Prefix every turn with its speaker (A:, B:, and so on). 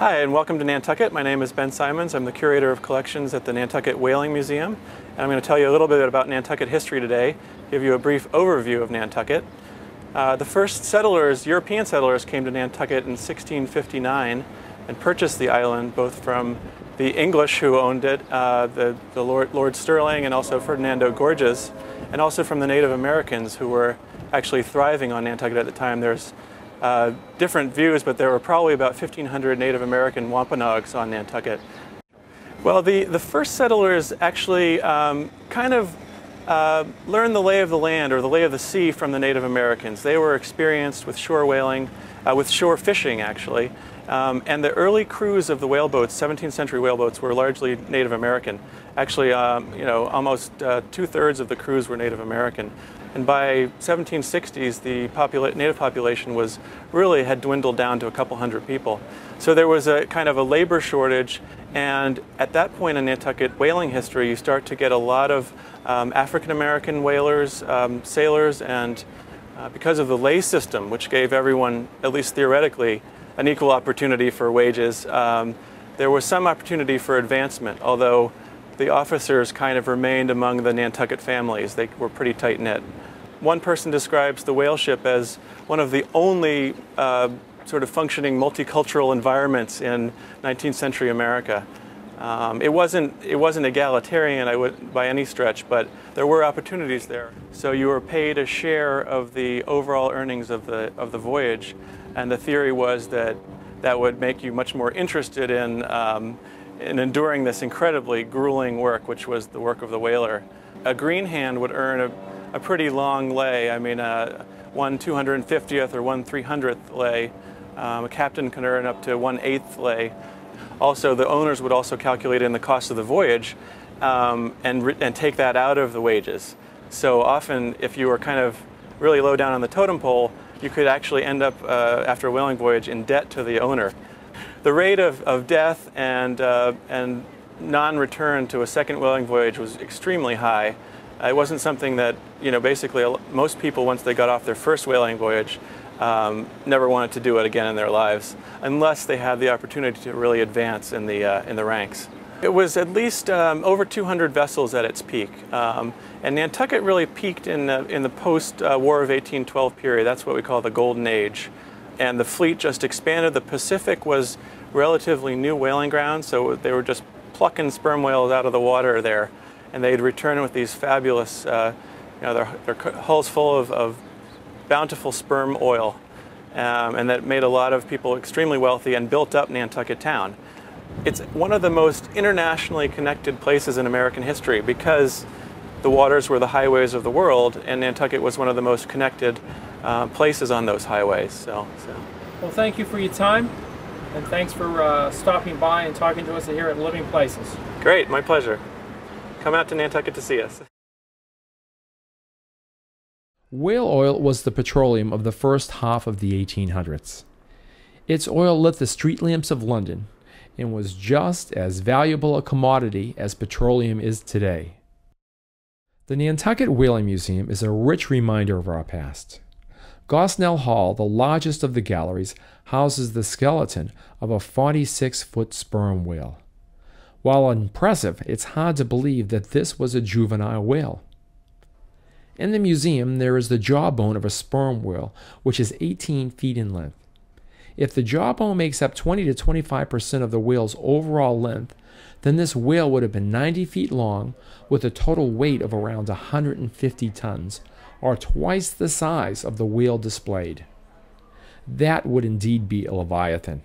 A: Hi, and welcome to Nantucket. My name is Ben Simons. I'm the curator of collections at the Nantucket Whaling Museum. And I'm going to tell you a little bit about Nantucket history today, give you a brief overview of Nantucket. The first settlers, European settlers, came to Nantucket in 1659 and purchased the island both from the English who owned it, the Lord Stirling and also Ferdinando Gorges, and also from the Native Americans who were actually thriving on Nantucket at the time. There's different views, but there were probably about 1,500 Native American Wampanoags on Nantucket. Well, the first settlers actually kind of learned the lay of the land or the lay of the sea from the Native Americans. They were experienced with shore whaling, with shore fishing actually, and the early crews of the whaleboats, 17th century whaleboats, were largely Native American. Actually, almost 2/3 of the crews were Native American. And by 1760s, the native population had dwindled down to a couple hundred people. So there was a kind of a labor shortage, and at that point in Nantucket whaling history, you start to get a lot of African-American whalers, sailors, and because of the lay system, which gave everyone, at least theoretically, an equal opportunity for wages, there was some opportunity for advancement, although the officers kind of remained among the Nantucket families. They were pretty tight-knit. One person describes the whale ship as one of the only sort of functioning multicultural environments in 19th century America. It wasn't egalitarian by any stretch, but there were opportunities there. So you were paid a share of the overall earnings of the voyage, and the theory was that that would make you much more interested in enduring this incredibly grueling work, which was the work of the whaler. A green hand would earn a pretty long lay. I mean, 1/250th or 1/300th lay. A captain can earn up to 1/8th lay. Also, the owners would also calculate in the cost of the voyage and take that out of the wages. So often, if you were kind of really low down on the totem pole, you could actually end up, after a whaling voyage, in debt to the owner. The rate of death and non-return to a second whaling voyage was extremely high. It wasn't something that, basically most people, once they got off their first whaling voyage, never wanted to do it again in their lives, unless they had the opportunity to really advance in the ranks. It was at least over 200 vessels at its peak, and Nantucket really peaked in the post-War of 1812 period. That's what we call the Golden Age. And the fleet just expanded. The Pacific was relatively new whaling ground, so they were just plucking sperm whales out of the water there, and they'd return with these fabulous, their hulls full of bountiful sperm oil, and that made a lot of people extremely wealthy and built up Nantucket town. It's one of the most internationally connected places in American history because the waters were the highways of the world, and Nantucket was one of the most connected places on those highways. Well,
B: thank you for your time, and thanks for stopping by and talking to us here at Living Places.
A: Great, my pleasure. Come out to Nantucket to see us.
C: Whale oil was the petroleum of the first half of the 1800s. Its oil lit the street lamps of London and was just as valuable a commodity as petroleum is today. The Nantucket Whaling Museum is a rich reminder of our past. Gosnell Hall, the largest of the galleries, houses the skeleton of a 46-foot sperm whale. While impressive, it's hard to believe that this was a juvenile whale. In the museum, there is the jawbone of a sperm whale, which is 18 feet in length. If the jawbone makes up 20 to 25% of the whale's overall length, then this whale would have been 90 feet long with a total weight of around 150 tons, or twice the size of the whale displayed. That would indeed be a leviathan.